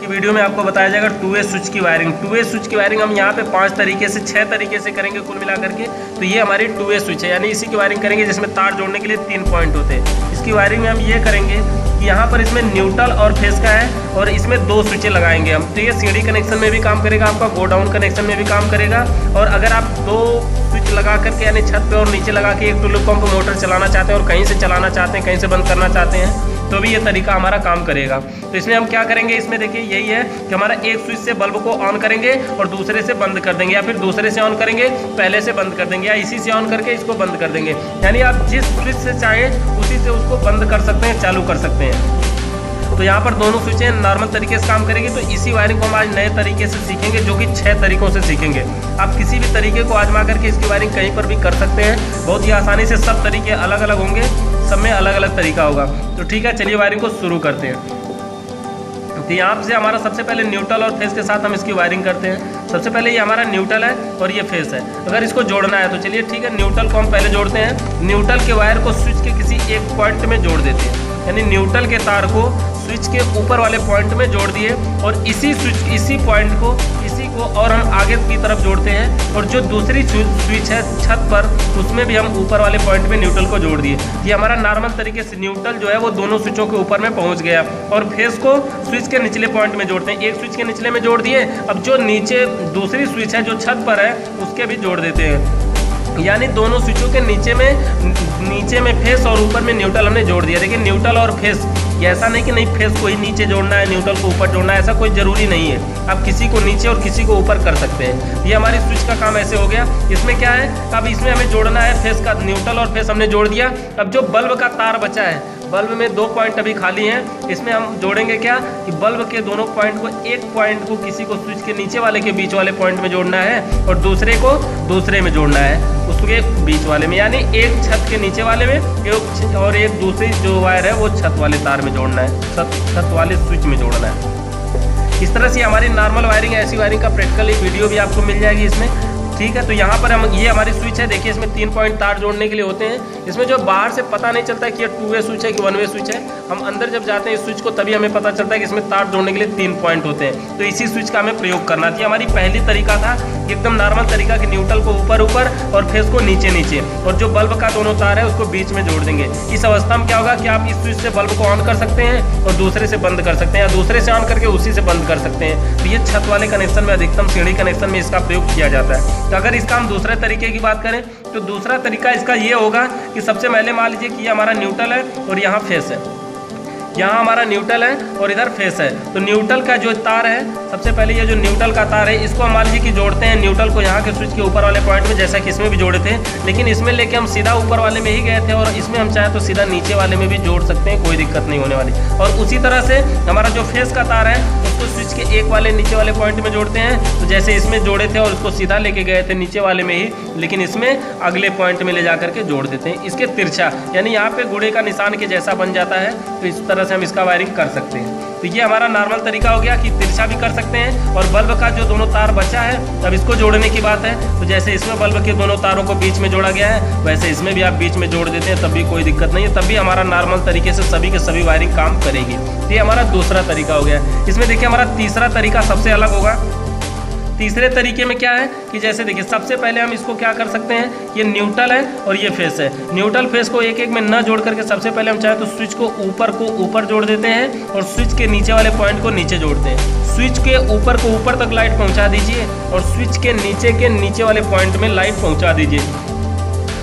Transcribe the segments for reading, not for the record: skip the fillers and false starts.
की वीडियो में आपको बताया जाएगा 2 वे स्विच की वायरिंग। 2 वे स्विच की वायरिंग हम यहाँ पे 5 तरीके से 6 तरीके से करेंगे कुल मिला करके। तो ये हमारी 2 वे स्विच है, यानी इसी की वायरिंग करेंगे जिसमें तार जोड़ने के लिए 3 पॉइंट होते हैं। इसकी वायरिंग में हम ये करेंगे कि यहाँ पर इसमें न्यूट्रल और फेस का है और इसमें 2 स्विचें लगाएंगे हम। तो ये सीढ़ी कनेक्शन में भी काम करेगा, आपका गोडाउन कनेक्शन में भी काम करेगा। और अगर आप 2 स्विच लगा करके यानी छत पे और नीचे लगा के एक टुल्लू पंप मोटर चलाना चाहते हैं और कहीं से चलाना चाहते हैं, कहीं से बंद करना चाहते हैं, तो भी ये तरीका हमारा काम करेगा। तो इसमें हम क्या करेंगे, इसमें देखिए यही है कि हमारा एक स्विच से बल्ब को ऑन करेंगे और दूसरे से बंद कर देंगे, या फिर दूसरे से ऑन करेंगे पहले से बंद कर देंगे, या इसी से ऑन करके इसको बंद कर देंगे। यानी आप जिस स्विच से चाहें उसी से उसको बंद कर सकते हैं, चालू कर सकते हैं। तो यहाँ पर दोनों स्विचें नॉर्मल तरीके से काम करेंगी। तो इसी वायरिंग को हम आज नए तरीके से सीखेंगे, जो कि 6 तरीकों से सीखेंगे। आप किसी भी तरीके को आजमा करके इसकी वायरिंग कहीं पर भी कर सकते हैं, बहुत ही आसानी से। सब तरीके अलग अलग होंगे, सब में अलग अलग तरीका होगा। तो ठीक है, चलिए वायरिंग को शुरू करते हैं। तो यहाँ से हमारा सबसे पहले न्यूट्रल और फेस के साथ हम इसकी वायरिंग करते हैं। सबसे पहले ये हमारा न्यूट्रल है और ये फेस है। अगर इसको जोड़ना है तो चलिए ठीक है, न्यूट्रल को हम पहले जोड़ते हैं। न्यूट्रल के वायर को स्विच के किसी एक पॉइंट में जोड़ देते हैं, यानी न्यूट्रल के तार को स्विच के ऊपर वाले पॉइंट में जोड़ दिए और इसी पॉइंट को और हम आगे की तरफ जोड़ते हैं। और जो दूसरी स्विच है छत पर, उसमें भी हम ऊपर वाले पॉइंट में न्यूट्रल को जोड़ दिए। ये हमारा नॉर्मल तरीके से न्यूट्रल जो है वो दोनों स्विचों के ऊपर में पहुंच गया। और फेस को स्विच के निचले पॉइंट में जोड़ते हैं, एक स्विच के निचले में जोड़ दिए। अब जो नीचे दूसरी स्विच है जो छत पर है उसके भी जोड़ देते हैं, यानी दोनों स्विचों के नीचे में फेस और ऊपर में न्यूट्रल हमने जोड़ दिया। देखिए न्यूट्रल और फेस, ये ऐसा नहीं कि नहीं फेस को ही नीचे जोड़ना है, न्यूट्रल को ऊपर जोड़ना है, ऐसा कोई ज़रूरी नहीं है। आप किसी को नीचे और किसी को ऊपर कर सकते हैं। ये हमारी स्विच का काम ऐसे हो गया। इसमें क्या है, अब इसमें हमें जोड़ना है फेस का, न्यूट्रल और फेस हमने जोड़ दिया। अब जो बल्ब का तार बचा है, बल्ब में 2 पॉइंट अभी खाली हैं, इसमें हम जोड़ेंगे क्या कि बल्ब के दोनों पॉइंट को, एक पॉइंट को किसी को स्विच के नीचे वाले के बीच वाले पॉइंट में जोड़ना है और दूसरे को दूसरे में जोड़ना है उसके बीच वाले में, यानी एक छत के नीचे वाले में और एक दूसरी जो वायर है वो छत वाले तार में जोड़ना है, छत वाले स्विच में जोड़ना है। इस तरह से हमारी नॉर्मल वायरिंग, ऐसी वायरिंग का प्रैक्टिकल एक वीडियो भी आपको मिल जाएगी इसमें। ठीक है, तो यहाँ पर हम, ये हमारी स्विच है, देखिए इसमें 3 पॉइंट तार जोड़ने के लिए होते हैं। इसमें जो बाहर से पता नहीं चलता है कि ये 2 वे स्विच है कि 1 वे स्विच है। हम अंदर जब जाते हैं इस स्विच को, तभी हमें पता चलता है कि इसमें तार जोड़ने के लिए 3 पॉइंट होते हैं। तो इसी स्विच का हमें प्रयोग करना चाहिए। हमारी पहली तरीका था एकदम नॉर्मल तरीका कि न्यूट्रल को ऊपर ऊपर और फेस को नीचे नीचे, और जो बल्ब का दोनों तार है उसको बीच में जोड़ देंगे। इस अवस्था में क्या होगा कि आप इस स्विच से बल्ब को ऑन कर सकते हैं और दूसरे से बंद कर सकते हैं, या दूसरे से ऑन करके उसी से बंद कर सकते हैं। तो ये छत वाले कनेक्शन में, अधिकतम सीढ़ी कनेक्शन में इसका प्रयोग किया जाता है। तो अगर इसका हम दूसरे तरीके की बात करें तो दूसरा तरीका इसका ये होगा कि सबसे पहले मान लीजिए कि ये हमारा न्यूट्रल है और यहाँ फेस है, यहाँ हमारा न्यूट्रल है और इधर फेस है। तो न्यूट्रल का जो तार है, सबसे पहले ये जो न्यूट्रल का तार है, इसको हम मान लीजिए कि जोड़ते हैं न्यूट्रल को यहाँ के स्विच के ऊपर वाले पॉइंट में, जैसा कि इसमें भी जोड़े थे। लेकिन इसमें लेके हम सीधा ऊपर वाले में ही गए थे और इसमें हम चाहें तो सीधा नीचे वाले में भी जोड़ सकते हैं, कोई दिक्कत नहीं होने वाली। और उसी तरह से हमारा जो फेस का तार है उसको स्विच के एक वाले नीचे वाले पॉइंट में जोड़ते हैं। तो जैसे इसमें जोड़े थे और उसको सीधा लेके गए थे नीचे वाले में ही, लेकिन इसमें अगले पॉइंट में ले जा करके जोड़ देते हैं। इसके तिरछा, यानी यहाँ पे गुड़े का निशान के जैसा बन जाता है। तो इस तरह से हम इसका वायरिंग कर सकते हैं। तो ये हमारा नॉर्मल तरीका हो गया कि तिरछा भी कर सकते हैं। और बल्ब का जो दोनों तार बचा है, अब इसको जोड़ने की बात है। तो जैसे इसमें बल्ब के दोनों तारों को बीच में जोड़ा गया है, वैसे इसमें भी आप बीच में जोड़ देते हैं, तब भी कोई दिक्कत नहीं है, तब भी हमारा नॉर्मल तरीके से सभी के सभी वायरिंग काम करेगी। तो ये हमारा दूसरा तरीका हो गया। इसमें देखिए हमारा तीसरा तरीका सबसे अलग होगा। तीसरे तरीके में क्या है कि जैसे देखिए सबसे पहले हम इसको क्या कर सकते हैं, ये न्यूट्रल है और ये फेस है। न्यूट्रल फेस को एक एक में न जोड़ करके सबसे पहले हम चाहे तो स्विच को ऊपर जोड़ देते हैं और स्विच के नीचे वाले पॉइंट को नीचे जोड़ते हैं। स्विच के ऊपर को ऊपर तक लाइट पहुंचा दीजिए और स्विच के नीचे वाले पॉइंट में लाइट पहुंचा दीजिए।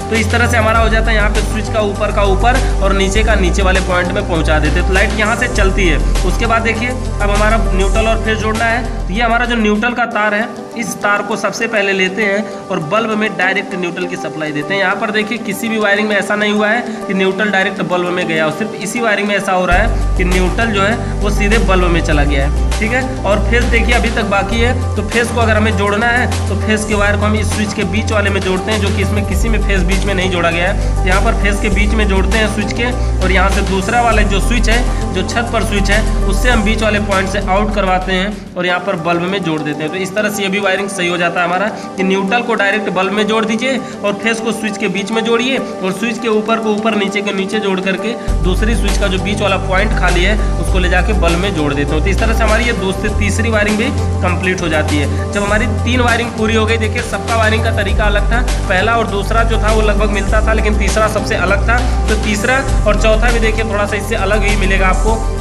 तो इस तरह से हमारा हो जाता है, यहाँ पे स्विच का ऊपर और नीचे का नीचे वाले पॉइंट में पहुंचा देते हैं, तो लाइट यहाँ से चलती है। उसके बाद देखिए अब हमारा न्यूट्रल और फेस जोड़ना है। तो ये हमारा जो न्यूट्रल का तार है, इस तार को सबसे पहले लेते हैं और बल्ब में डायरेक्ट न्यूट्रल की सप्लाई देते हैं। यहाँ पर देखिए किसी भी वायरिंग में ऐसा नहीं हुआ है कि न्यूट्रल डायरेक्ट बल्ब में गया हो, सिर्फ इसी वायरिंग में ऐसा हो रहा है कि न्यूट्रल जो है वो सीधे बल्ब में चला गया है। ठीक है, और फेस देखिए अभी तक बाकी है। तो फेस को अगर हमें जोड़ना है तो फेस के वायर को हम इस स्विच के बीच वाले में जोड़ते हैं, जो कि इसमें किसी में फेस बीच में नहीं जोड़ा गया है। यहाँ पर फेस के बीच में जोड़ते हैं स्विच के, और यहाँ से दूसरा वाला जो स्विच है, जो छत पर स्विच है, उससे हम बीच वाले पॉइंट से आउट करवाते हैं और यहाँ पर बल्ब में जोड़ देते हैं। तो इस तरह से ये भी वायरिंग सही हो जाता है हमारा कि न्यूट्रल को डायरेक्ट बल्ब में जोड़ दीजिए और फेस को स्विच के बीच में जोड़िए और स्विच के ऊपर को ऊपर, नीचे के नीचे जोड़ करके दूसरी स्विच का जो बीच वाला पॉइंट खाली है उसको ले जाके बल्ब में जोड़ देते हो। तो इस तरह से हमारी ये देखिए तीसरी वायरिंग भी कंप्लीट हो जाती है। जब हमारी 3 वायरिंग पूरी हो गई, देखिए सबका वायरिंग का तरीका अलग था, पहला और दूसरा जो था वो लगभग मिलता था, लेकिन तीसरा सबसे अलग था। तो तीसरा और चौथा भी देखिए थोड़ा सा इससे अलग ही मिलेगा आपको।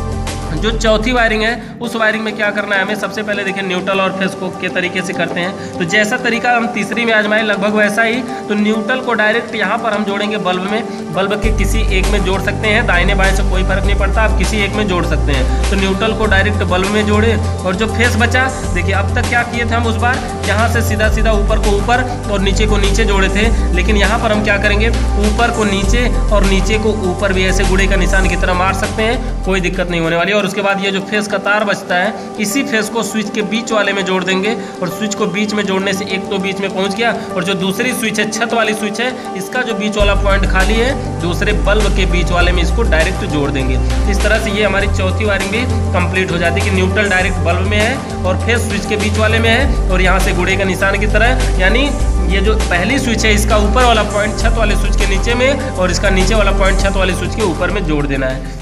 जो चौथी वायरिंग है उस वायरिंग में क्या करना है हमें, सबसे पहले देखिए न्यूट्रल और फेस को के तरीके से करते हैं। तो जैसा तरीका हम तीसरी में आजमाए लगभग वैसा ही। तो न्यूट्रल को डायरेक्ट यहाँ पर हम जोड़ेंगे बल्ब में, बल्ब के किसी एक में जोड़ सकते हैं, दाहिने बाएं से कोई फर्क नहीं पड़ता, आप किसी एक में जोड़ सकते हैं। तो न्यूट्रल को डायरेक्ट बल्ब में जोड़े और जो फेस बचा, देखिए अब तक क्या किए थे हम उस बार, यहाँ से सीधा सीधा ऊपर को ऊपर और नीचे को नीचे जोड़े थे, लेकिन यहाँ पर हम क्या करेंगे, ऊपर को नीचे और नीचे को ऊपर भी ऐसे गुड़े का निशान की तरह मार सकते हैं, कोई दिक्कत नहीं होने वाली। और उसके बाद ये जो फेस का तार बचता है, इसी फेस को स्विच के बीच वाले में जोड़ देंगे और स्विच को बीच में जोड़ने से एक तो बीच में पहुंच गया, और जो दूसरी स्विच है, छत वाली स्विच है, इसका जो बीच वाला पॉइंट खाली है, दूसरे बल्ब के बीच वाले में इसको डायरेक्ट जोड़ देंगे। इस तरह से ये हमारी चौथी वायरिंग भी कंप्लीट हो जाती है कि न्यूट्रल डायरेक्ट बल्ब में है और फेस स्विच के बीच वाले में है और यहाँ से गुड़े का निशान की तरह, यानी ये जो पहली स्विच है इसका ऊपर वाला पॉइंट छत वाले स्विच के नीचे में और इसका नीचे वाला पॉइंट छत वाले स्विच के ऊपर में जोड़ देना है।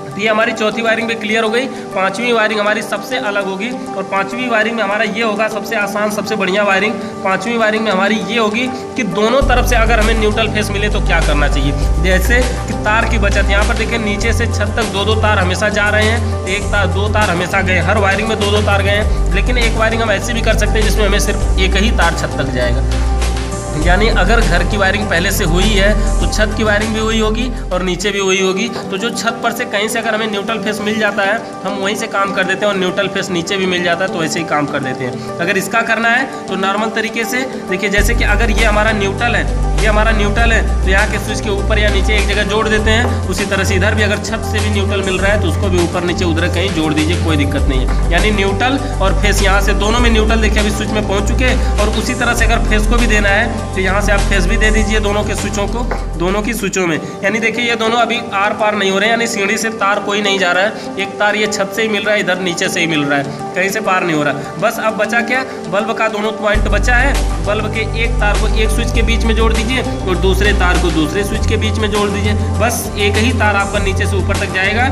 तो ये हमारी चौथी वायरिंग भी क्लियर हो गई। पांचवी वायरिंग हमारी सबसे अलग होगी और पांचवी वायरिंग में हमारा ये होगा सबसे आसान, सबसे बढ़िया वायरिंग। पांचवी वायरिंग में हमारी ये होगी कि दोनों तरफ से अगर हमें न्यूट्रल फेस मिले तो क्या करना चाहिए। जैसे कि तार की बचत, यहाँ पर देखिए नीचे से छत तक 2-2 तार हमेशा जा रहे हैं, एक तार 2 तार हमेशा गए, हर वायरिंग में 2-2 तार गए हैं। लेकिन एक वायरिंग हम ऐसी भी कर सकते हैं जिसमें हमें सिर्फ एक ही तार छत तक जाएगा, यानी अगर घर की वायरिंग पहले से हुई है तो छत की वायरिंग भी वही होगी और नीचे भी वही होगी। तो जो छत पर से कहीं से अगर हमें न्यूट्रल फेस मिल जाता है हम वहीं से काम कर देते हैं और न्यूट्रल फेस नीचे भी मिल जाता है तो वैसे ही काम कर देते हैं। अगर इसका करना है तो नॉर्मल तरीके से देखिए, जैसे कि अगर ये हमारा न्यूट्रल है, ये हमारा न्यूट्रल है, तो यहाँ के स्विच के ऊपर या नीचे एक जगह जोड़ देते हैं। उसी तरह से इधर भी अगर छत से भी न्यूट्रल मिल रहा है तो उसको भी ऊपर नीचे उधर कहीं जोड़ दीजिए, कोई दिक्कत नहीं है। यानी न्यूट्रल और फेस यहाँ से दोनों में न्यूट्रल देखिए अभी स्विच में पहुँच चुके हैं। और उसी तरह से अगर फेस को भी देना है तो यहाँ से आप फेस भी दे दीजिए दोनों के स्विचों को, दोनों की स्विचों में। यानी देखिए ये दोनों अभी आर पार नहीं हो रहे हैं, यानी सीढ़ी से तार कोई नहीं जा रहा है, एक तार ये छत से ही मिल रहा है, इधर नीचे से ही मिल रहा है, कहीं से पार नहीं हो रहा। बस अब बचा क्या, बल्ब का दोनों पॉइंट बचा है, बल्ब के एक तार को एक स्विच के बीच में जोड़ दीजिए और दूसरे तार को दूसरे स्विच के बीच में जोड़ दीजिए। बस एक ही तार आपका नीचे से ऊपर तक जाएगा,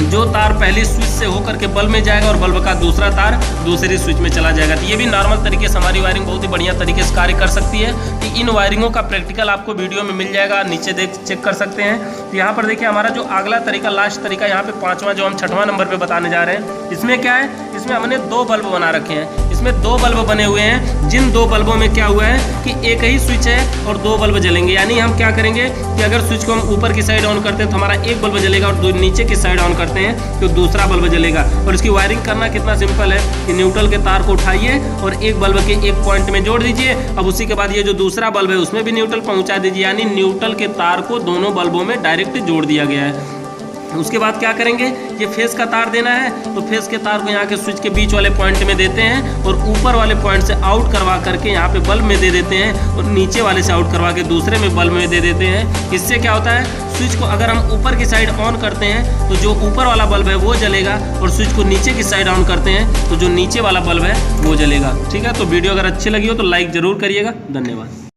जो तार पहली स्विच से होकर के बल्ब में जाएगा और बल्ब का दूसरा तार दूसरी स्विच में चला जाएगा। तो ये भी नॉर्मल तरीके से हमारी वायरिंग बहुत ही बढ़िया तरीके से कार्य कर सकती है। तो इन वायरिंगों का प्रैक्टिकल आपको वीडियो में मिल जाएगा, नीचे देख चेक कर सकते हैं। तो यहाँ पर देखिए हमारा जो अगला तरीका, लास्ट तरीका, यहाँ पे 5वां जो हम 6वां नंबर पे बताने जा रहे हैं, इसमें क्या है, इसमें हमने 2 बल्ब बना रखे हैं। इसमें 2 बल्ब बने हुए हैं, जिन 2 बल्बों में क्या हुआ है कि एक ही स्विच है और 2 बल्ब जलेंगे। यानी हम क्या करेंगे कि अगर स्विच को हम ऊपर की साइड ऑन करते हैं तो हमारा एक बल्ब जलेगा और नीचे की साइड ऑन करते हैं तो दूसरा बल्ब जलेगा। और इसकी वायरिंग करना कितना सिंपल है कि न्यूट्रल के तार को उठाइए और एक बल्ब के एक पॉइंट में जोड़ दीजिए। अब उसी के बाद ये जो दूसरा बल्ब है उसमें भी न्यूट्रल पहुंचा दीजिए, यानी न्यूट्रल के तार को दोनों बल्बों में डायरेक्ट जोड़ दिया गया है। उसके बाद क्या करेंगे, ये फेस का तार देना है तो फेस के तार को यहाँ के स्विच के बीच वाले पॉइंट में देते हैं और ऊपर वाले पॉइंट से आउट करवा करके यहाँ पे बल्ब में दे देते हैं और नीचे वाले से आउट करवा के दूसरे में बल्ब में दे देते हैं। इससे क्या होता है, स्विच को अगर हम ऊपर की साइड ऑन करते हैं तो जो ऊपर वाला बल्ब है वो जलेगा और स्विच को नीचे की साइड ऑन करते हैं तो जो नीचे वाला बल्ब है वो जलेगा। ठीक है, तो वीडियो अगर अच्छी लगी हो तो लाइक ज़रूर करिएगा। धन्यवाद।